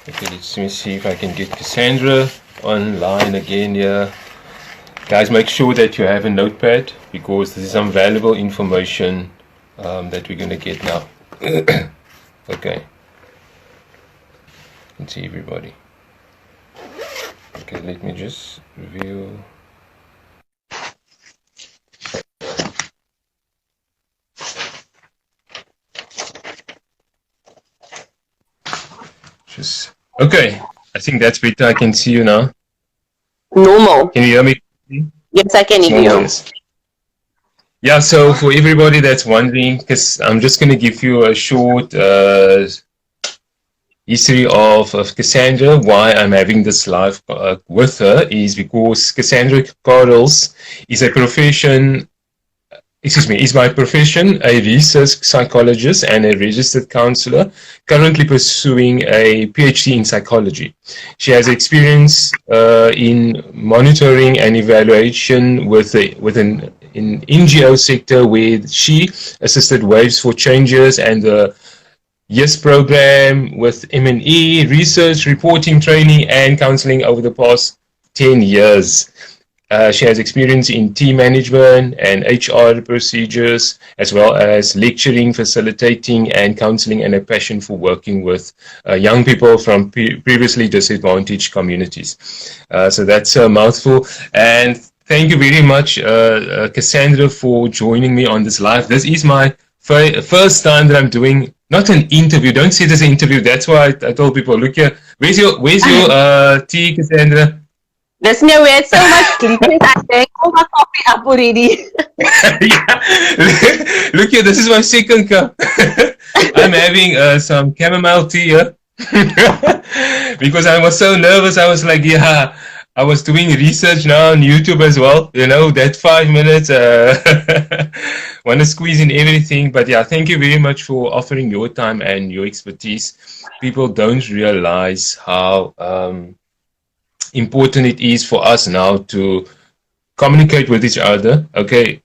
Okay, let me see if I can get Cassandra online again here. Guys, make sure that you have a notepad because this is some valuable information that we're going to get now. Okay. Let's see everybody. Okay, let me just view. Okay, I think that's better. I can see you now. Normal. Can you hear me? Yes, I can hear you. Yes. Yeah, so for everybody that's wondering, because I'm just going to give you a short history of Cassandra. Why I'm having this live with her is because Cassandra Carls is a profession. Is by profession a research psychologist and a registered counselor, currently pursuing a PhD in psychology. She has experience in monitoring and evaluation within an NGO sector where she assisted Waves for Changes and the YES program with M&E, research, reporting, training, and counseling over the past 10 years. She has experience in team management and HR procedures, as well as lecturing, facilitating, and counseling, and a passion for working with young people from previously disadvantaged communities. So that's a mouthful. And thank you very much, Cassandra, for joining me on this live. This is my first time that I'm doing not an interview. Don't see it as an interview. That's why I told people, look here, where's your tea, Cassandra? There's no way. It's so much glitches. I think all my coffee up already. Yeah. Look here, this is my second cup. I'm having some chamomile tea here. Because I was so nervous. I was like, yeah, I was doing research now on YouTube as well. You know, that 5 minutes, want to squeeze in everything. But yeah, thank you very much for offering your time and your expertise. People don't realize how important it is for us now to communicate with each other. Okay,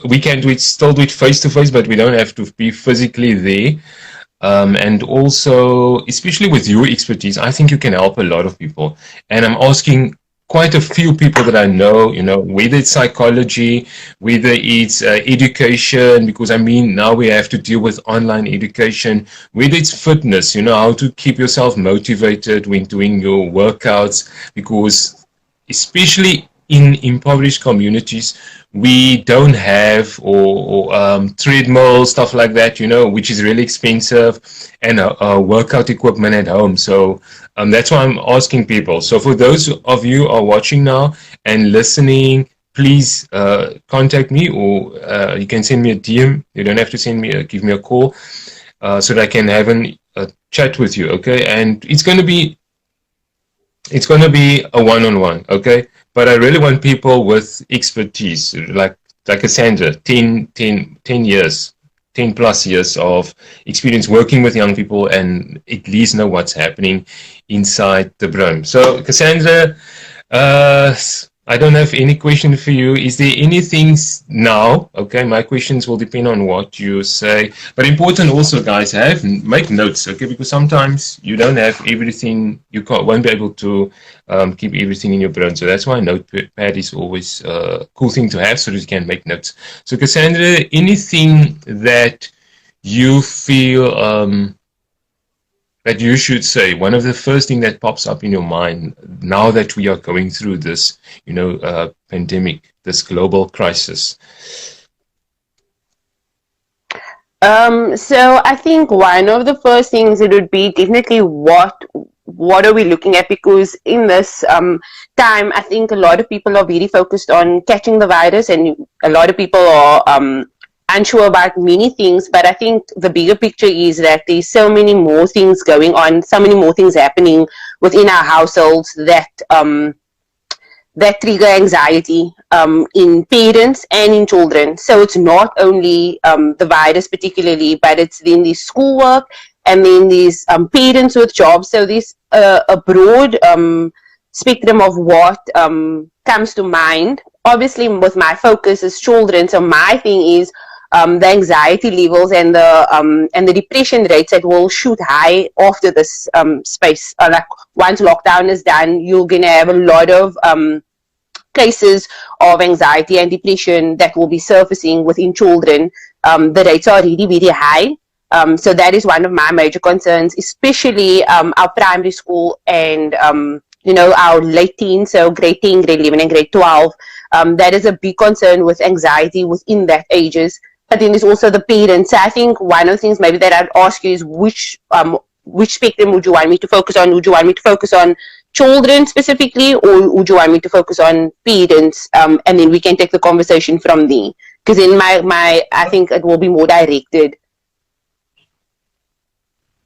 we can still do it face to face, but we don't have to be physically there. And also, especially with your expertise, I think you can help a lot of people. And I'm asking quite a few people that I know, you know, whether it's psychology, whether it's education, because I mean, now we have to deal with online education, whether it's fitness, you know, how to keep yourself motivated when doing your workouts, because especially in impoverished communities, we don't have or treadmill, stuff like that, you know, which is really expensive, and workout equipment at home. So that's why I'm asking people. So for those of you who are watching now and listening, please contact me, or you can send me a DM. You don't have to send me give me a call, so that I can have a chat with you. Okay, and it's going to be a one-on-one. Okay, but I really want people with expertise, like Cassandra, 10 years, 10 plus years of experience working with young people, and at least know what's happening inside the brain. So Cassandra, I don't have any question for you. Is there anything now? Okay, my questions will depend on what you say. But important also, guys, make notes, okay? Because sometimes you don't have everything, won't be able to keep everything in your brain. So that's why a notepad is always a cool thing to have, so that you can make notes. So Cassandra, anything that you feel that you should say, one of the first thing that pops up in your mind now that we are going through this, you know, pandemic, this global crisis? So I think one of the first things it would be definitely what are we looking at, because in this time I think a lot of people are very focused on catching the virus, and a lot of people are unsure about many things, but I think the bigger picture is that there's so many more things going on, so many more things happening within our households that that trigger anxiety in parents and in children. So it's not only the virus particularly, but it's then the schoolwork, and then these parents with jobs. So there's a broad spectrum of what comes to mind. Obviously, with my focus is children, so my thing is, the anxiety levels and the depression rates that will shoot high after this space. Like once lockdown is done, you're gonna have a lot of cases of anxiety and depression that will be surfacing within children. The rates are really, really high. So that is one of my major concerns, especially our primary school and our late teens, so grade 10, grade 11, and grade 12. That is a big concern with anxiety within that ages. But then there's also the parents. So I think one of the things maybe that I'd ask you is which spectrum would you want me to focus on? Would you want me to focus on children specifically, or would you want me to focus on parents? And then we can take the conversation from there. Because in I think it will be more directed.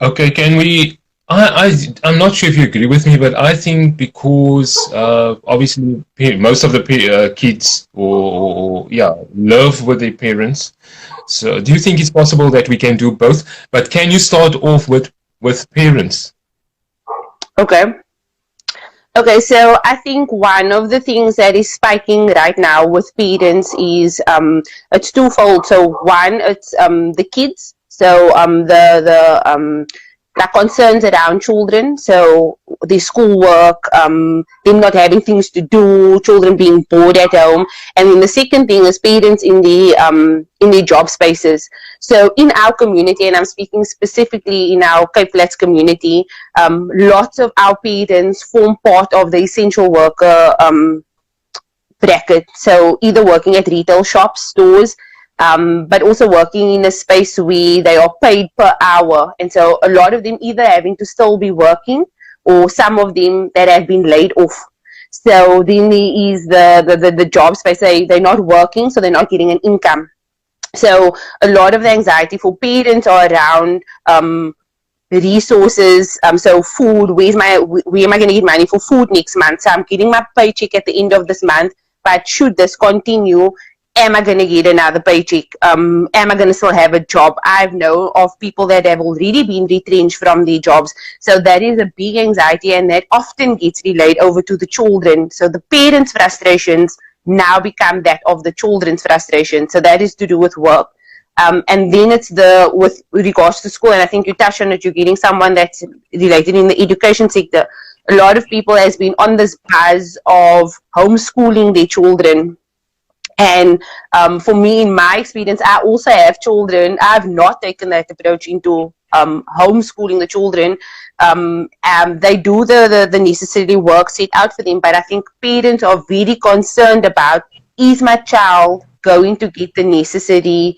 Okay, can we? I'm not sure if you agree with me, but I think because obviously most of the kids live with their parents. So, do you think it's possible that we can do both? But can you start off with parents? Okay. Okay, so I think one of the things that is spiking right now with parents is it's twofold. So one, it's the kids. So the like concerns around children. So the schoolwork, them not having things to do, children being bored at home, and then the second thing is parents in the job spaces. So in our community, and I'm speaking specifically in our Cape Flats community, lots of our parents form part of the essential worker bracket. So either working at retail shops, stores, but also working in a space where they are paid per hour. And so a lot of them either having to still be working, or some of them that have been laid off. So then there is the job space, they're not working, so they're not getting an income. So a lot of the anxiety for parents are around resources. So food, where am I going to get money for food next month? So I'm getting my paycheck at the end of this month, but should this continue, am I going to get another paycheck? Am I going to still have a job? I know of people that have already been retrenched from their jobs. So that is a big anxiety, and that often gets relayed over to the children. So the parents' frustrations now become that of the children's frustration. So that is to do with work. And then it's with regards to school, and I think you touched on it, you're getting someone that's related in the education sector. A lot of people has been on this buzz of homeschooling their children. And for me, in my experience, I also have children. I've not taken that approach into homeschooling the children. They do the necessary work set out for them, but I think parents are very concerned about, is my child going to get the necessary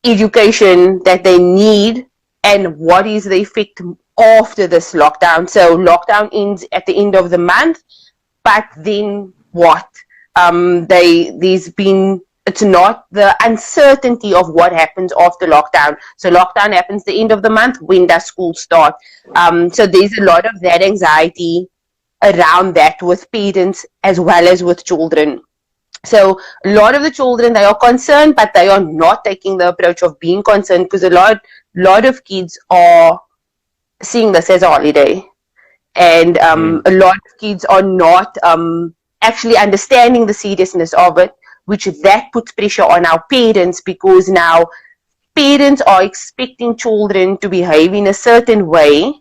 education that they need, and what is the effect after this lockdown? So lockdown ends at the end of the month, but then what? It's not the uncertainty of what happens after lockdown. So lockdown happens the end of the month. When does school start? So there's a lot of that anxiety around that with parents as well as with children. So a lot of the children, they are concerned, but they are not taking the approach of being concerned, because a lot of kids are seeing this as a holiday, and a lot of kids are not actually understanding the seriousness of it, which that puts pressure on our parents, because now parents are expecting children to behave in a certain way,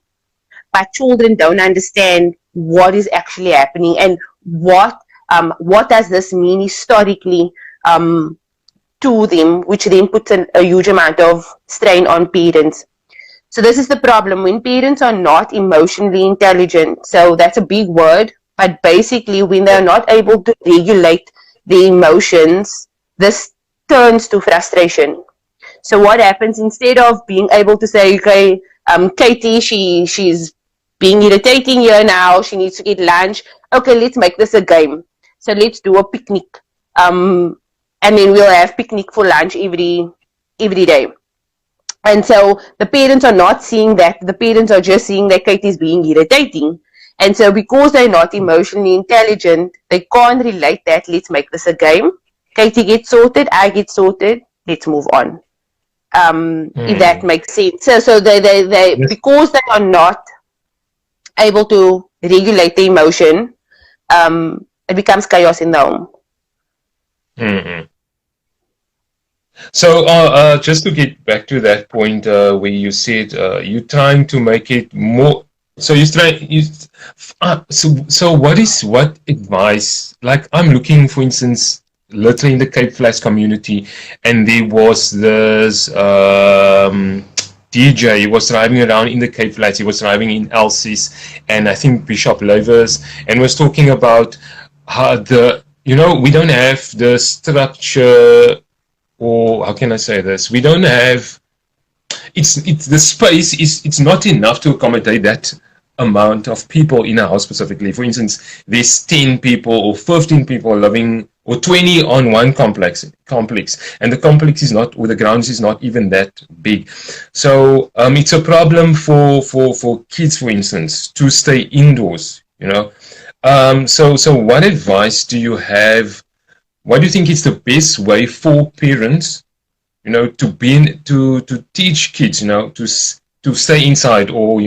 but children don't understand what is actually happening and what does this mean historically to them, which then puts a huge amount of strain on parents. So this is the problem when parents are not emotionally intelligent. So that's a big word, but basically when they're not able to regulate the emotions, this turns to frustration. So what happens, instead of being able to say, okay, Katie, she's being irritating here now, she needs to get lunch. Okay, let's make this a game. So let's do a picnic. And then we'll have picnic for lunch every day. And so the parents are not seeing that. The parents are just seeing that Katie's being irritating. And so because they're not emotionally intelligent, they can't relate that. Let's make this a game. Katie gets sorted, I get sorted, let's move on. If that makes sense. So they because they are not able to regulate the emotion, it becomes chaos in the home. Mm-hmm. So, just to get back to that point where you said you're trying to make it more. So you try. So what advice? Like I'm looking, for instance, literally in the Cape Flats community, and there was this DJ. He was driving around in the Cape Flats. He was driving in Elsie's, and I think Bishop Lovers, and was talking about how we don't have the structure, or how can I say this? We don't have. It's the space is it's not enough to accommodate that amount of people in a house specifically. For instance, there's 10 people or 15 people living, or 20 on one complex, and the complex is not, or the grounds is not even that big. So it's a problem for kids, for instance, to stay indoors. So what advice do you have? What do you think is the best way for parents, to teach kids, to stay inside, or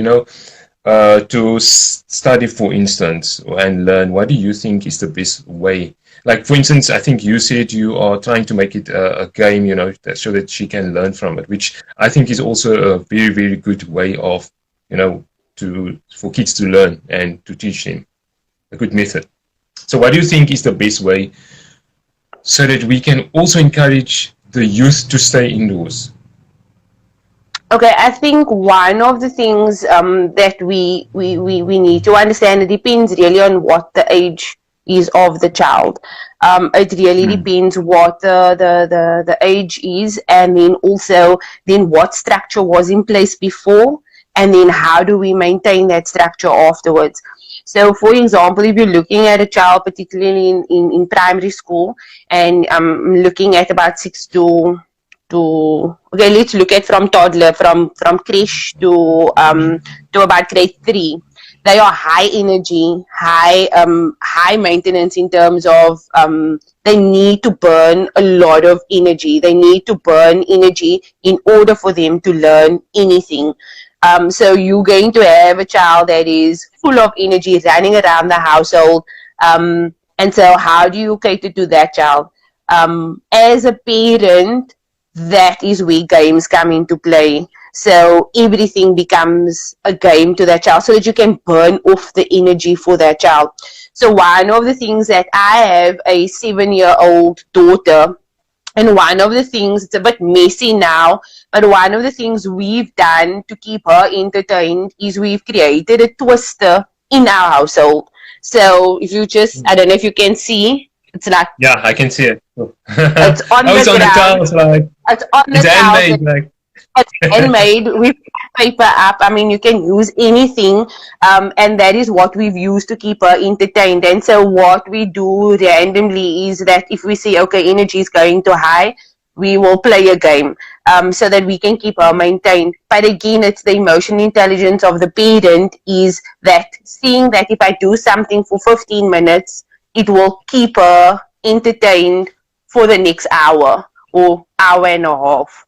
to study, for instance, and learn? What do you think is the best way? Like, for instance, I think you said you are trying to make it a game, so that she can learn from it, which I think is also a very, very good way of, for kids to learn and to teach them, a good method. So what do you think is the best way so that we can also encourage the youth to stay indoors? Okay, I think one of the things that we need to understand, it depends really on what the age is of the child. It really depends what the age is, and then also then what structure was in place before, and then how do we maintain that structure afterwards. So, for example, if you're looking at a child, particularly in primary school, and looking at about 6 to okay, let's look at from toddler, from creche to about grade 3. They are high energy, high maintenance in terms of they need to burn a lot of energy. They need to burn energy in order for them to learn anything. So you're going to have a child that is full of energy running around the household. And so how do you cater to that child? As a parent, that is where games come into play. So everything becomes a game to that child so that you can burn off the energy for that child. So one of the things that I have a 7-year-old daughter, and one of the things, it's a bit messy now, but one of the things we've done to keep her entertained is we've created a twister in our household. So if you just, I don't know if you can see, it's like, yeah, I can see it. it's on oh, the it's on the ground. tiles, like It's on the it's tiles. handmade, like It's handmade. We put paper up. I mean, you can use anything, and that is what we've used to keep her entertained. And so, what we do randomly is that if we see, okay, energy is going too high, we will play a game, so that we can keep her maintained. But again, it's the emotional intelligence of the parent, is that seeing that if I do something for 15 minutes, it will keep her entertained for the next hour or hour and a half.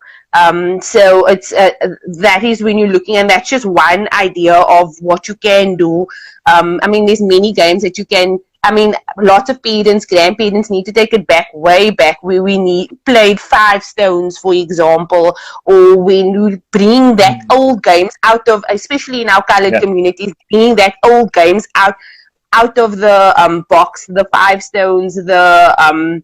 So it's that is when you're looking, and that's just one idea of what you can do. I mean, there's many games that you can. I mean, lots of parents, grandparents need to take it back, way back, where we played Five Stones, for example, or when you bring that old games out of, especially in our colored communities, bringing that old games out of the box, the Five Stones, the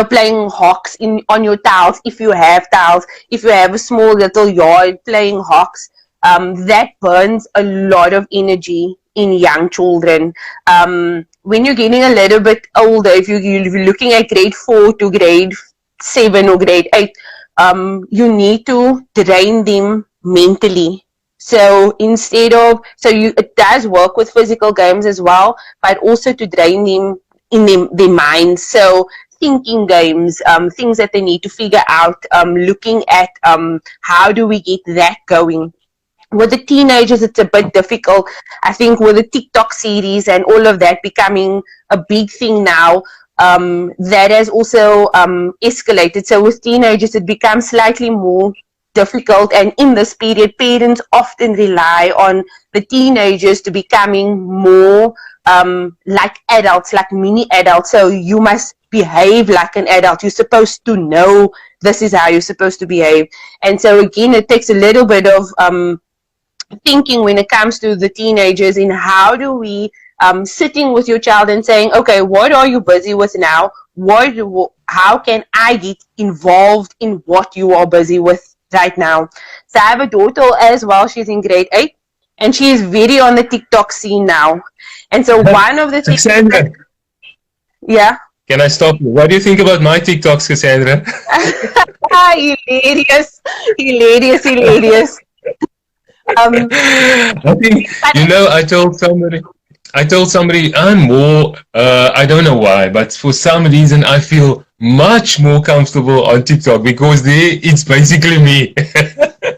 playing hawks on your tiles, if you have tiles, if you have a small little yard, playing hawks, that burns a lot of energy in young children. When you're getting a little bit older, if you're looking at grade 4 to grade 7 or grade 8, you need to drain them mentally. So it does work with physical games as well, but also to drain them in their minds. So thinking games, things that they need to figure out, looking at how do we get that going. With the teenagers, it's a bit difficult. I think with the TikTok series and all of that becoming a big thing now, that has also escalated. So with teenagers, it becomes slightly more difficult. And in this period, parents often rely on the teenagers to becoming more like adults, like mini adults. So you must behave like an adult. You're supposed to know this is how you're supposed to behave. And so again, it takes a little bit of thinking when it comes to the teenagers in how do we sitting with your child and saying, okay, what are you busy with now? How can I get involved in what you are busy with right now? So I have a daughter as well. She's in grade 8 and she is very on the TikTok scene now. And so one of the things... Cassandra, yeah. can I stop you? What do you think about my TikToks, Cassandra? Hilarious. I think, I told somebody I'm more, I don't know why, but for some reason I feel much more comfortable on TikTok because there it's basically me.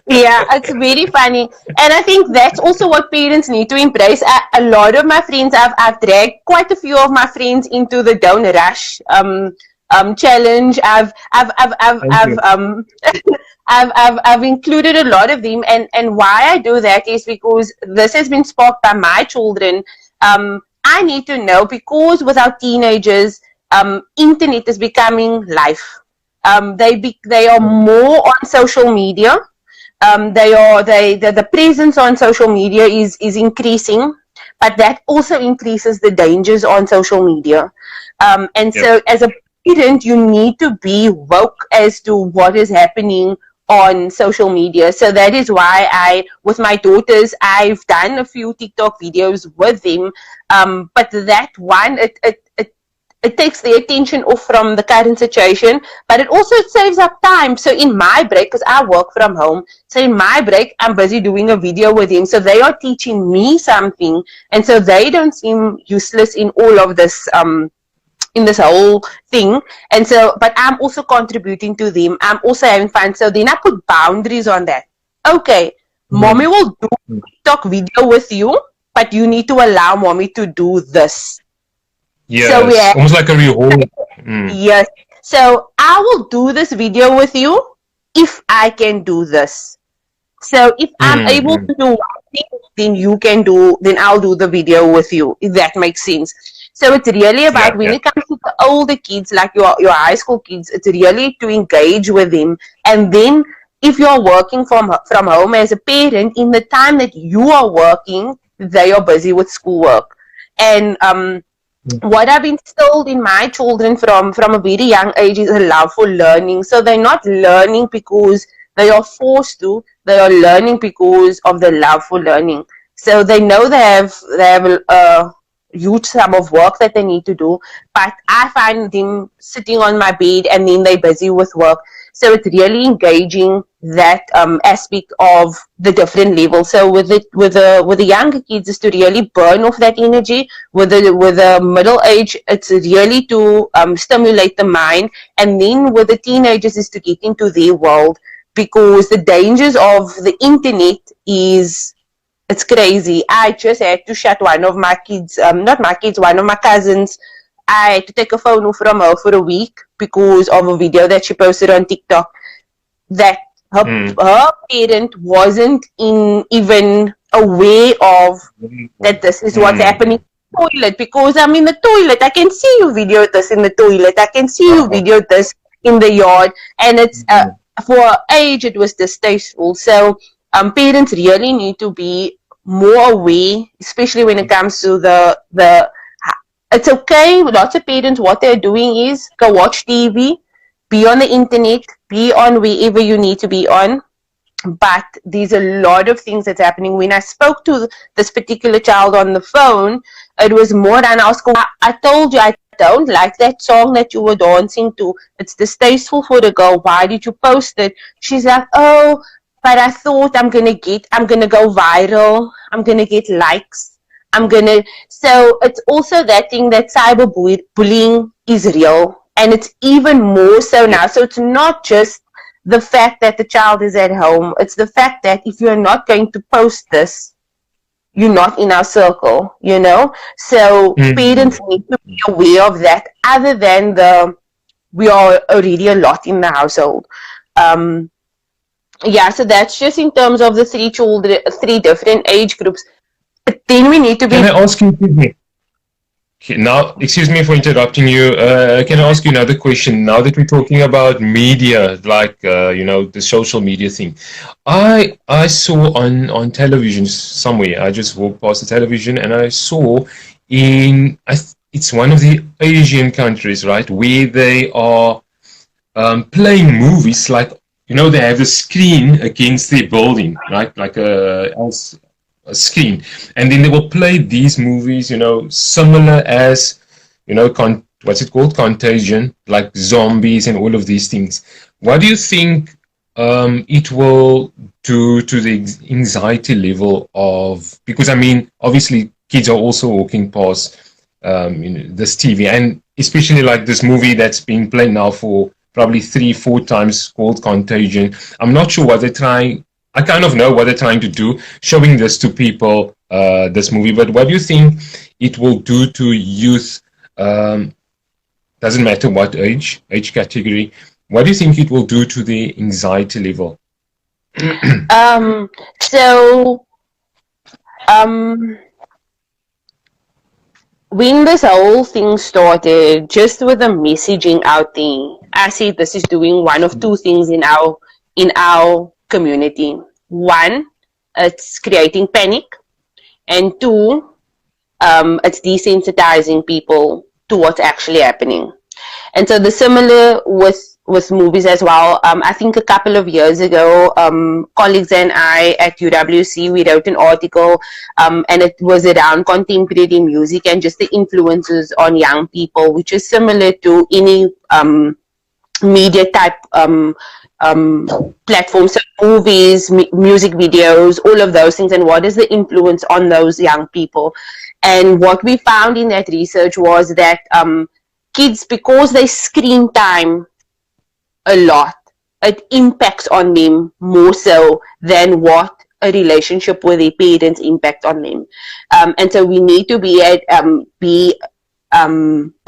Yeah, it's very funny. And I think that's also what parents need to embrace. A lot of my friends, I've dragged quite a few of my friends into the Don't Rush challenge. I've included a lot of them, and why I do that is because this has been sparked by my children. I need to know, because without teenagers, internet is becoming life. They are more on social media. The presence on social media is increasing, but that also increases the dangers on social media. So as a parent, you need to be woke as to what is happening on social media. So that is why with my daughters, I've done a few TikTok videos with them. But that one, it takes the attention off from the current situation, but it also saves up time. So in my break, because I work from home, so in my break, I'm busy doing a video with him. So they are teaching me something, and so they don't seem useless in all of this, in this whole thing. And so, but I'm also contributing to them. I'm also having fun. So then I put boundaries on that. Okay, mommy will do a TikTok video with you, but you need to allow mommy to do this. Yes, so almost like a reward. Yes. So I will do this video with you if I can do this. So if I'm able to do one thing, then I'll do the video with you, if that makes sense. So it's really about when it comes to the older kids, like your high school kids, it's really to engage with them. And then if you're working from home as a parent, in the time that you are working, they are busy with schoolwork. And what I've instilled in my children from a very young age is a love for learning. So they're not learning because they are forced to. They are learning because of the love for learning. So they know they have a huge sum of work that they need to do. But I find them sitting on my bed and then they're busy with work. So it's really engaging that aspect of the different levels. So with the younger kids is to really burn off that energy. With the middle age, it's really to stimulate the mind. And then with the teenagers is to get into their world, because the dangers of the internet it's crazy. I just had to shut one of my kids, one of my cousins. I had to take a phone off from her for a week because of a video that she posted on TikTok that her parent wasn't even aware of, that this is what's happening in the toilet. Because I'm in the toilet, I can see you video this in the toilet, I can see you video this in the yard, and it's for her age it was distasteful. So parents really need to be more aware, especially when it comes to the it's okay. Lots of parents, what they're doing is go watch TV, be on the internet, be on wherever you need to be on. But there's a lot of things that's happening. When I spoke to this particular child on the phone, it was more than I told you I don't like that song that you were dancing to. It's distasteful for the girl. Why did you post it? She's like, oh, but I thought I'm gonna go viral. I'm gonna get likes. So it's also that thing that cyberbullying is real, and it's even more so now. So it's not just the fact that the child is at home. It's the fact that if you're not going to post this, you're not in our circle, you know? So parents need to be aware of that, other than we are already a lot in the household. So that's just in terms of the three different age groups. But then we need to be... Can I ask you, Now, excuse me for interrupting you. Can I ask you another question? Now that we're talking about media, like the social media thing, I saw on television somewhere. I just walked past the television and I saw it's one of the Asian countries, right, where they are playing movies like they have the screen against their building, right, like a screen, and then they will play these movies, similar as, what's it called, Contagion, like zombies and all of these things. What do you think it will do to the anxiety level of? Because I mean, obviously, kids are also walking past this TV, and especially like this movie that's being played now for probably 3-4 times, called Contagion. I'm not sure what they're trying. I kind of know what they're trying to do, showing this to people, this movie. But what do you think it will do to youth? Doesn't matter what age category. What do you think it will do to the anxiety level? So, when this whole thing started, just with the messaging out there, I see this is doing one of two things in our community. One, it's creating panic, and two, it's desensitizing people to what's actually happening. And so the similar with movies as well. I think a couple of years ago, colleagues and I at UWC, we wrote an article, and it was around contemporary music and just the influences on young people, which is similar to any media type platforms, so movies, music videos, all of those things, and what is the influence on those young people. And what we found in that research was that kids, because they screen time a lot, it impacts on them more so than what a relationship with their parents impact on them. And so we need to be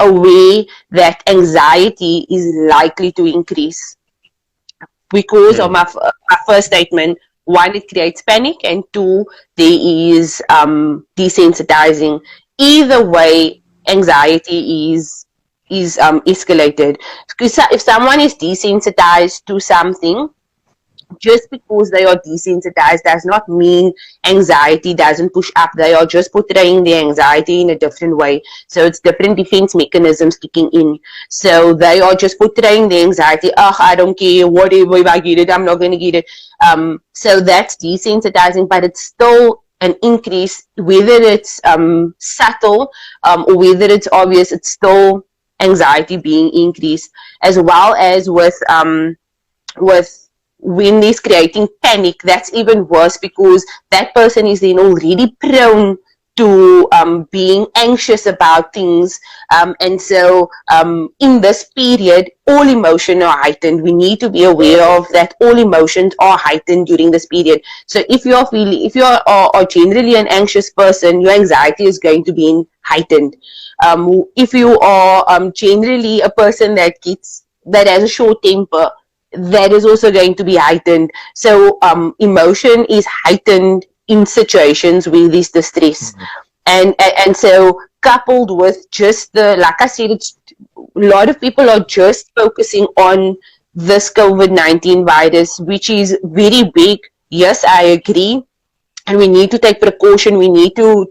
aware that anxiety is likely to increase because of my first statement. One, it creates panic, and two, there is desensitizing. Either way, anxiety is escalated. If someone is desensitized to something, just because they are desensitized does not mean anxiety doesn't push up. They are just portraying the anxiety in a different way. So it's different defense mechanisms kicking in. So they are just portraying the anxiety. Oh, I don't care. Whatever, if I get it, I'm not going to get it. So that's desensitizing, but it's still an increase, whether it's subtle or whether it's obvious. It's still anxiety being increased, as well as with when there's creating panic. That's even worse, because that person is then already prone to being anxious about things, and so in this period, all emotions are heightened. We need to be aware of that. All emotions are heightened during this period. So if you are generally an anxious person, your anxiety is going to be heightened. If you are generally a person that has a short temper, that is also going to be heightened. So emotion is heightened in situations where there's distress. And so coupled with just like I said, a lot of people are just focusing on this COVID-19 virus, which is very big. Yes, I agree. And we need to take precaution. We need to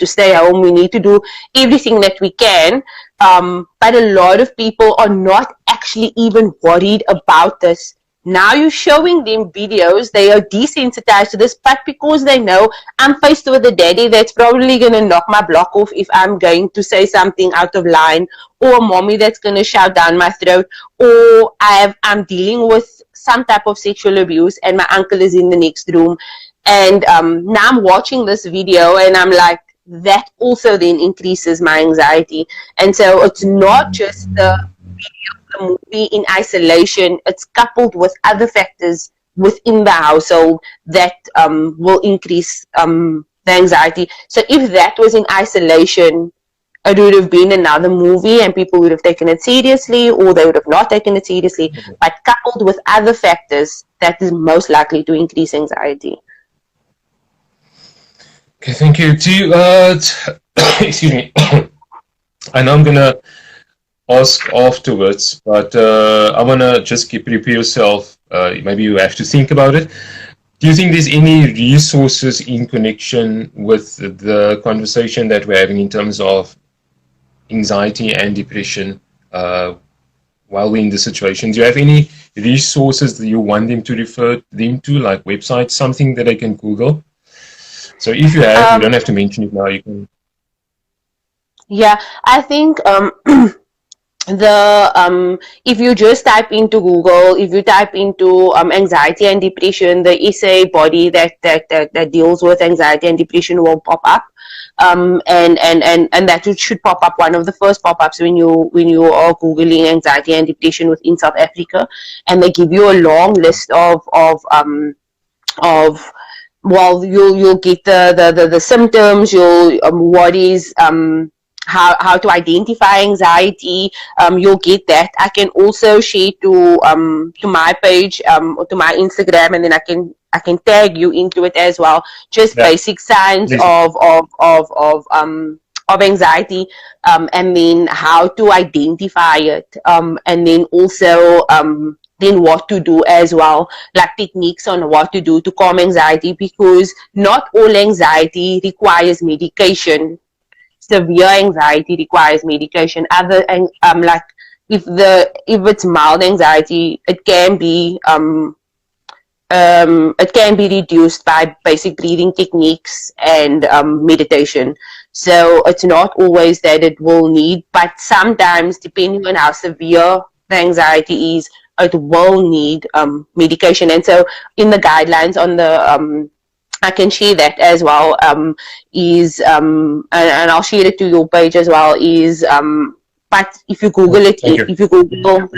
stay home. We need to do everything that we can. But a lot of people are not actually even worried about this. Now you're showing them videos. They are desensitized to this, but because they know I'm faced with a daddy that's probably going to knock my block off if I'm going to say something out of line, or a mommy that's going to shout down my throat, or I'm dealing with some type of sexual abuse and my uncle is in the next room. And now I'm watching this video and I'm like, that also then increases my anxiety. And so it's not just the video, the movie in isolation, it's coupled with other factors within the household that will increase the anxiety. So if that was in isolation, it would have been another movie and people would have taken it seriously, or they would have not taken it seriously. But coupled with other factors, that is most likely to increase anxiety. Okay, thank you. Excuse me. I know I'm gonna ask afterwards, but I wanna just prepare yourself. Maybe you have to think about it. Do you think there's any resources in connection with the conversation that we're having in terms of anxiety and depression while we're in the situation? Do you have any resources that you want them to refer them to, like websites, something that they can Google? So if you have, you don't have to mention it now. You can. Yeah, I think if you just type into Google, if you type into anxiety and depression, there is a body that deals with anxiety and depression will pop up. And that should pop up, one of the first pop-ups when you are googling anxiety and depression within South Africa, and they give you a long list of well, you'll get the symptoms, you'll what is how to identify anxiety. You'll get that. I can also share to my page or to my Instagram, and then I can tag you into it as well. Just basic signs of anxiety, and then how to identify it, and then also then what to do as well, like techniques on what to do to calm anxiety, because not all anxiety requires medication. Severe anxiety requires medication. Other like if it's mild anxiety, it can be reduced by basic breathing techniques and meditation. So it's not always that it will need, but sometimes, depending on how severe the anxiety is, it will need medication. And so in the guidelines on the I can share that as well, and I'll share it to your page as well, but if you Google it, if you Google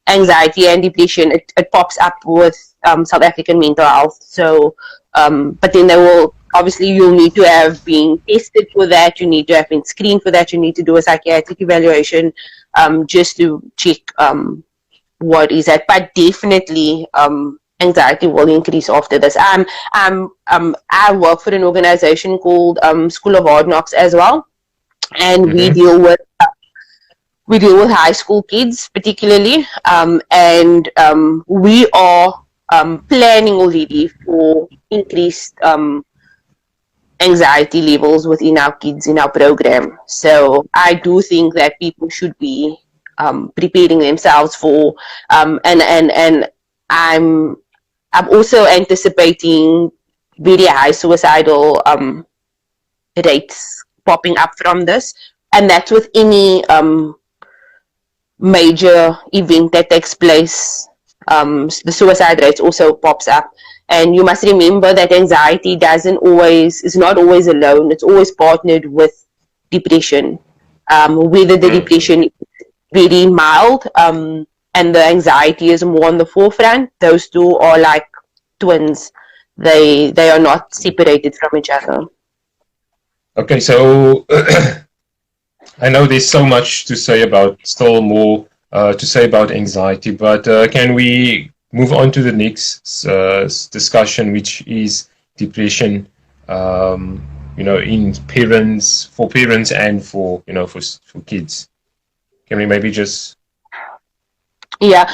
anxiety and depression, it pops up with South African mental health. So but then they will, obviously you'll need to have been tested for that, you need to have been screened for that, you need to do a psychiatric evaluation just to check what is that. But definitely anxiety will increase after this. I work for an organization called School of Hard Knocks as well, and we deal with high school kids particularly, and we are planning already for increased anxiety levels within our kids in our program. So I do think that people should be preparing themselves for, and I'm also anticipating very high suicidal rates popping up from this, and that's with any major event that takes place. The suicide rate also pops up, and you must remember that anxiety is not always alone. It's always partnered with depression. Whether the depression is very mild and the anxiety is more on the forefront, those two are like twins. They are not separated from each other. Okay, so I know there's so much to say about, still more to say about anxiety, but can we move on to the next discussion, which is depression, in parents, for parents and for kids? Can we maybe just... Yeah,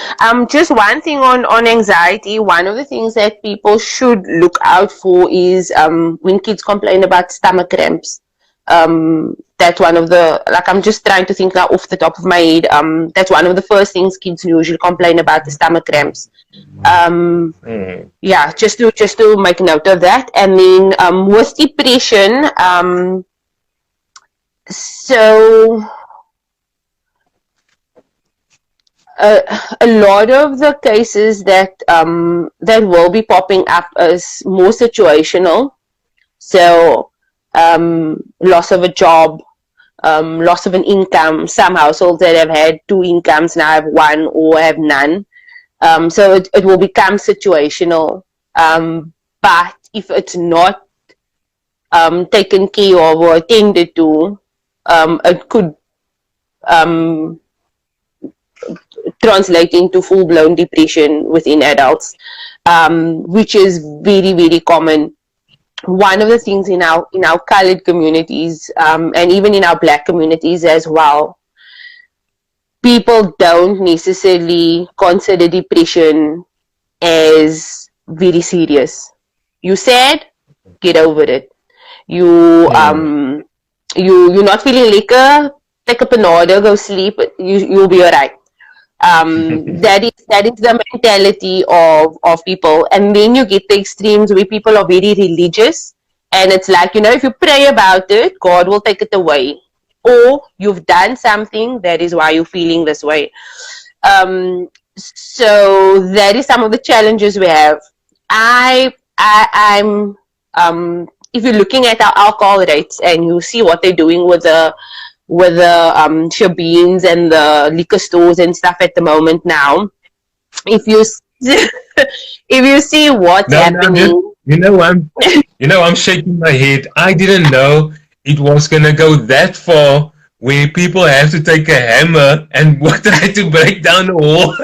just one thing on anxiety. One of the things that people should look out for is when kids complain about stomach cramps. That's one of the, like, I'm just trying to think now off the top of my head. That's one of the first things kids usually complain about, the stomach cramps. Yeah, just to make note of that. And then with depression, so a lot of the cases that will be popping up is more situational. So loss of a job, loss of an income. Some households that have had 2 incomes now have 1 or have none. So it will become situational. But if it's not taken care of or attended to, it could translate into full-blown depression within adults, which is very, very common. one of the things in our colored communities, and even in our black communities as well, people don't necessarily consider depression as very serious. You sad, get over it. You're not feeling liquor, take a Panada, go sleep. You'll be alright. That is the mentality of people, and then you get the extremes where people are very religious, and it's like, if you pray about it, God will take it away, or you've done something, that is why you're feeling this way. So that is some of the challenges we have. I'm if you're looking at our alcohol rates and you see what they're doing with the shebeens and the liquor stores and stuff at the moment now, if you if you see what's happening, I'm shaking my head. I didn't know it was gonna go that far, where people have to take a hammer and try to break down the wall.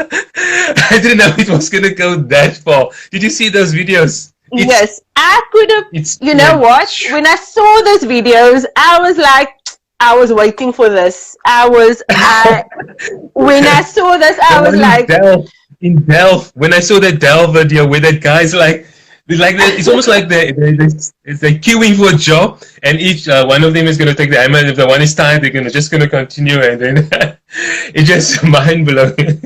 I didn't know it was gonna go that far. Did you see those videos? Yes, I could have. You know what? When I saw those videos, I was like, I was waiting for this. When I saw this, I was like, in Delft, when I saw that Delft video where that guy's like it's almost like they're queuing for a job, and each one of them is going to take the hammer. If the one is tired, they're just going to continue, and then it's just mind blowing.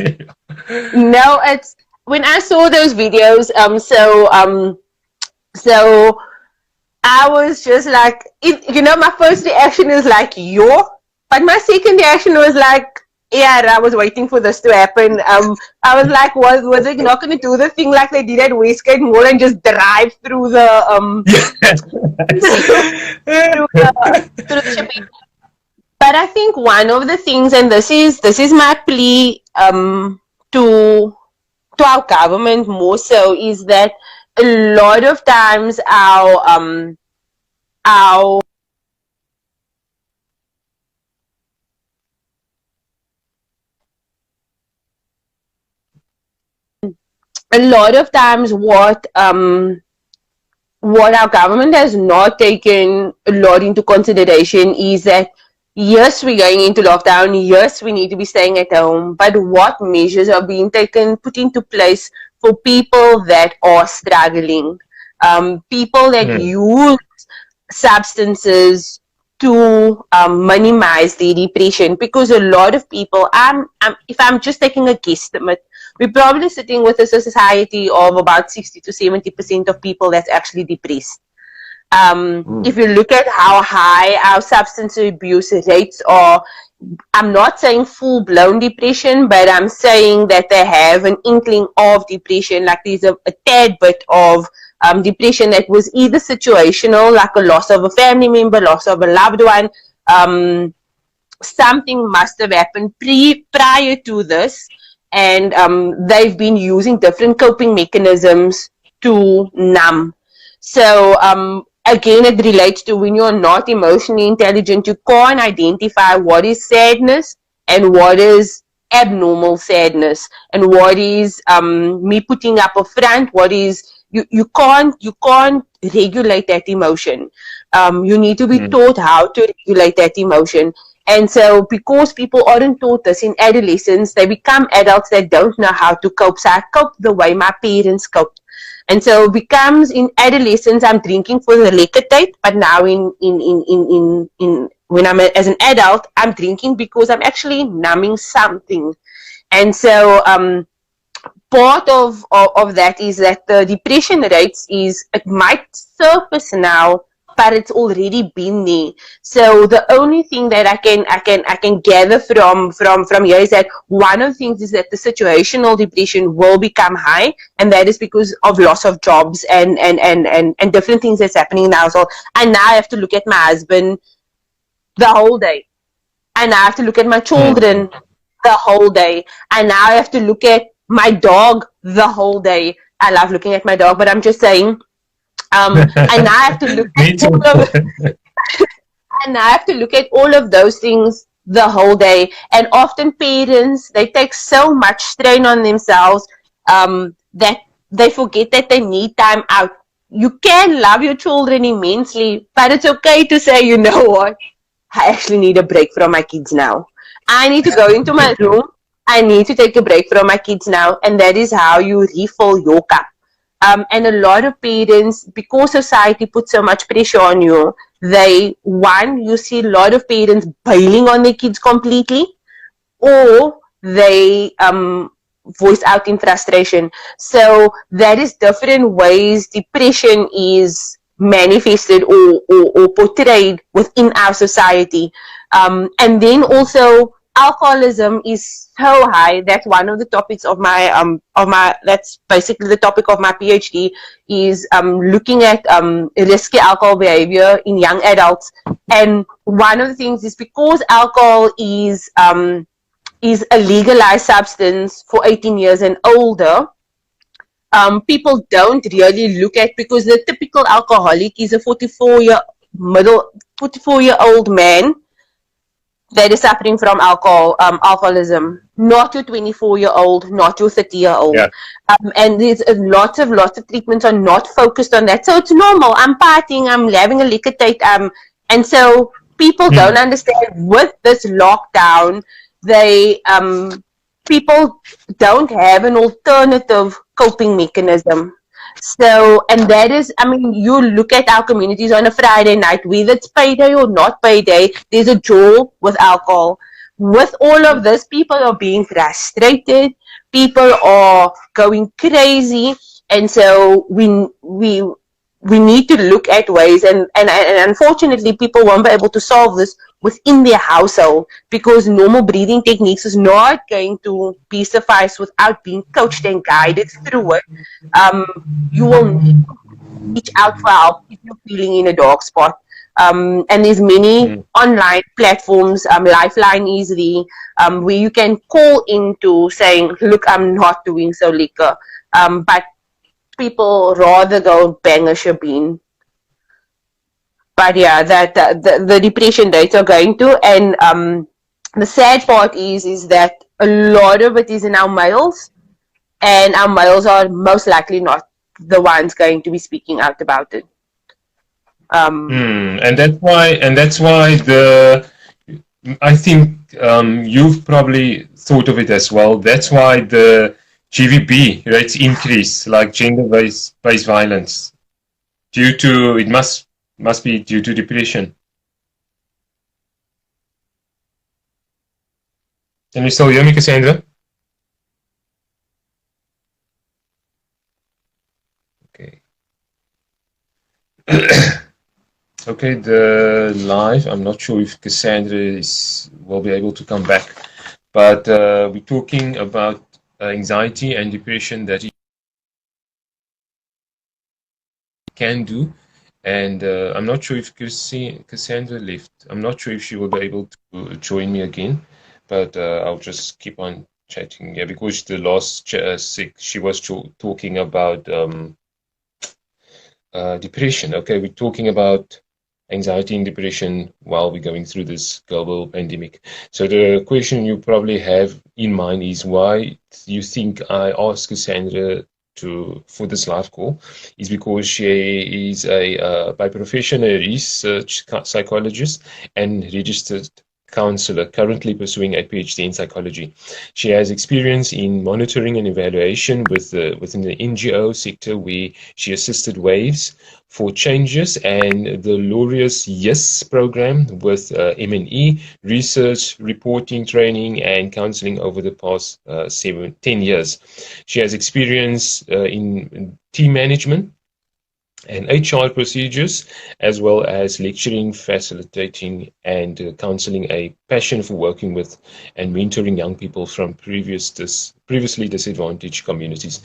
No, it's when I saw those videos. So I was just like, my first reaction is like, yo, but my second reaction was like, yeah, I was waiting for this to happen. I was like, was it not going to do the thing like they did at Westgate Mall and just drive through the through the shipping? But I think one of the things, and this is my plea to our government more so, is that a lot of times our a lot of times what our government has not taken a lot into consideration is that, yes, we're going into lockdown, yes, we need to be staying at home, but what measures are being put into place for people that are struggling, people that use substances to minimize their depression? Because a lot of people, if I'm just taking a guesstimate, we're probably sitting with a society of about 60 to 70% of people that's actually depressed. If you look at how high our substance abuse rates are, I'm not saying full-blown depression, but I'm saying that they have an inkling of depression, like there's a tad bit of depression that was either situational, like a loss of a family member, loss of a loved one. Something must have happened prior to this, and they've been using different coping mechanisms to numb. So again, it relates to when you're not emotionally intelligent, you can't identify what is sadness and what is abnormal sadness, and what is me putting up a front, what is you can't regulate that emotion. You need to be taught how to regulate that emotion. And so because people aren't taught this in adolescence, they become adults that don't know how to cope. So I cope the way my parents coped. And so it becomes, in adolescence, I'm drinking for the liquor date, but now in when I'm as an adult, I'm drinking because I'm actually numbing something. And so part of that is that the depression rates it might surface now, but it's already been there. So the only thing that I can gather from here is that one of the things is that the situational depression will become high, and that is because of loss of jobs and different things that's happening now. So I now have to look at my husband the whole day. I now have to look at my children the whole day. I now have to look at my dog the whole day. I love looking at my dog, but I'm just saying, and I have to look at and I have to look at all of those things the whole day. And often parents, they take so much strain on themselves that they forget that they need time out. you can love your children immensely, but it's okay to say, you know what, I actually need a break from my kids now. I need to go into my room. I need to take a break from my kids now. And that is how you refill your cup. And a lot of parents, because society puts so much pressure on you, you see a lot of parents bailing on their kids completely, or they voice out in frustration. So that is different ways depression is manifested or portrayed within our society. And then also alcoholism is so high. That's one of the topics of my that's basically the topic of my PhD, is looking at risky alcohol behavior in young adults. And one of the things is, because alcohol is a legalized substance for 18 years and older, people don't really look at, because the typical alcoholic is a 44-year-old man that is suffering from alcoholism, not your 24-year-old, not your 30-year-old. Yeah. And there's lots of treatments are not focused on that. So it's normal. I'm partying, I'm having a liquor date, and so people don't understand, with this lockdown, people don't have an alternative coping mechanism. So, and that is, I mean, you look at our communities on a Friday night, whether it's payday or not payday, there's a draw with alcohol. With all of this, people are being frustrated, people are going crazy, and so we need to look at ways, and unfortunately people won't be able to solve this within their household, because normal breathing techniques is not going to be suffice without being coached and guided through it. You will need to reach out for help if you're feeling in a dark spot. And there's many online platforms. Lifeline is where you can call into saying, look, I'm not doing so liquor. But people rather go bang a shebeen. But yeah, that the depression rates are going to, and the sad part is that a lot of it is in our males, and our males are most likely not the ones going to be speaking out about it. And that's why I think you've probably thought of it as well. That's why the GVB rates increase, like gender-based violence, it must be due to depression. Can you still hear me, Cassandra? Okay. Okay, the live, I'm not sure if Cassandra will be able to come back, but we're talking about anxiety and depression that it can do. And I'm not sure if Cassandra left. I'm not sure if she will be able to join me again, but I'll just keep on chatting. Yeah, because the last she was talking about depression. Okay, we're talking about anxiety and depression while we're going through this global pandemic. So the question you probably have in mind is why you think I asked Cassandra for this live call is because she is by profession a research psychologist and registered counselor, currently pursuing a PhD in psychology. She has experience in monitoring and evaluation within the NGO sector, where she assisted Waves for Changes and the Laureus Yes program with M&E, research, reporting, training, and counseling over the past 10 years. She has experience in team management and HR procedures, as well as lecturing, facilitating, and counseling, a passion for working with and mentoring young people from previously disadvantaged communities.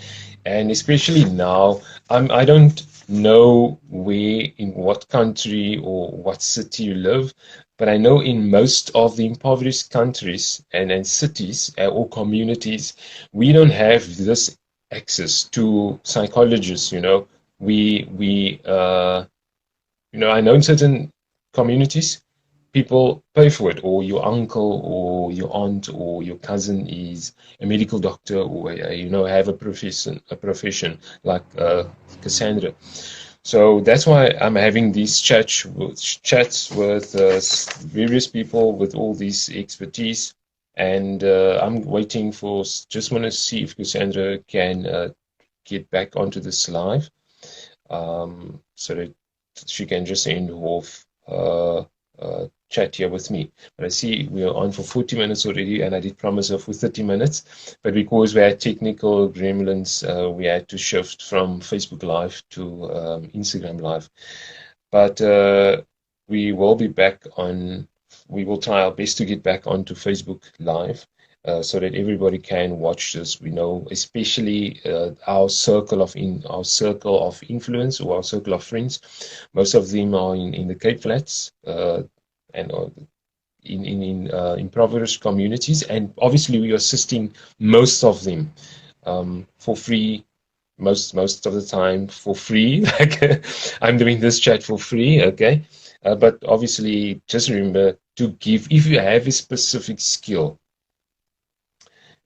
And especially now, I don't know in what country or what city you live, but I know in most of the impoverished countries and cities or communities, we don't have this access to psychologists, I know in certain communities, people pay for it, or your uncle or your aunt or your cousin is a medical doctor, or have a profession like Cassandra. So that's why I'm having these chats with various people with all these expertise, and I'm waiting for. Just want to see if Cassandra can get back onto this live, so that she can just end off chat here with me. But I see we are on for 40 minutes already, and I did promise her for 30 minutes. But because we had technical gremlins, we had to shift from Facebook Live to Instagram Live. But we will be back on, we will try our best to get back onto Facebook Live. So that everybody can watch this. We know, especially our circle of influence, or our circle of friends. Most of them are in the Cape Flats, and in impoverished communities, and obviously we are assisting most of them for free. Most of the time for free. Like I'm doing this chat for free, okay? But obviously, just remember to give if you have a specific skill.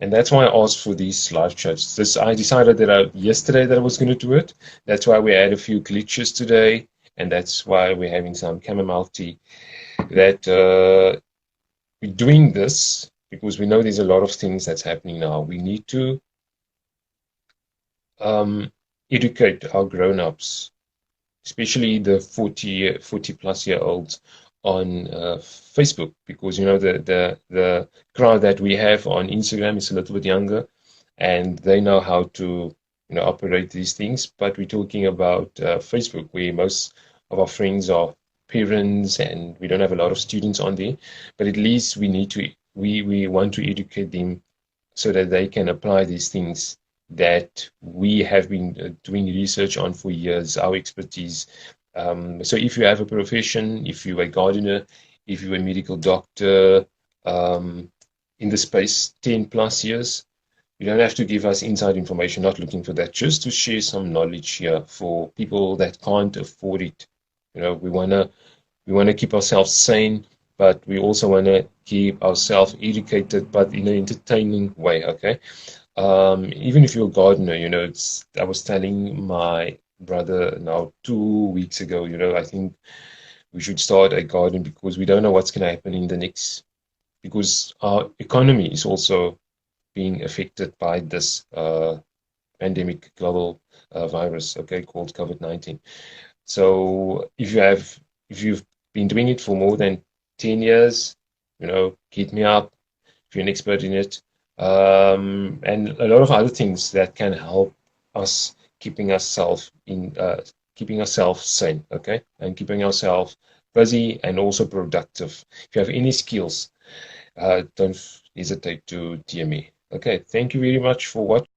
And that's why I asked for these live chats. I decided that yesterday that I was going to do it. That's why we had a few glitches today, and that's why we're having some chamomile tea. That we're doing this because we know there's a lot of things that's happening now. We need to educate our grown-ups, especially the 40 plus year olds, on Facebook, because the crowd that we have on Instagram is a little bit younger, and they know how to operate these things. But we're talking about Facebook, where most of our friends are parents, and we don't have a lot of students on there. But at least we want to educate them so that they can apply these things that we have been doing research on for years, our expertise. So if you have a profession, if you're a gardener, if you're a medical doctor, in the space 10 plus years, you don't have to give us inside information, not looking for that, just to share some knowledge here for people that can't afford it. We wanna keep ourselves sane, but we also wanna keep ourselves educated, but in an entertaining way, okay? Even if you're a gardener, I was telling my brother now 2 weeks ago, I think we should start a garden, because we don't know what's going to happen in the next, because our economy is also being affected by this pandemic, global virus, okay, called COVID-19. So if you've been doing it for more than 10 years, hit me up if you're an expert in it. And a lot of other things that can help us keeping ourselves sane, okay, and keeping ourselves busy and also productive. If you have any skills, don't hesitate to DM me. Okay, thank you very much for watching.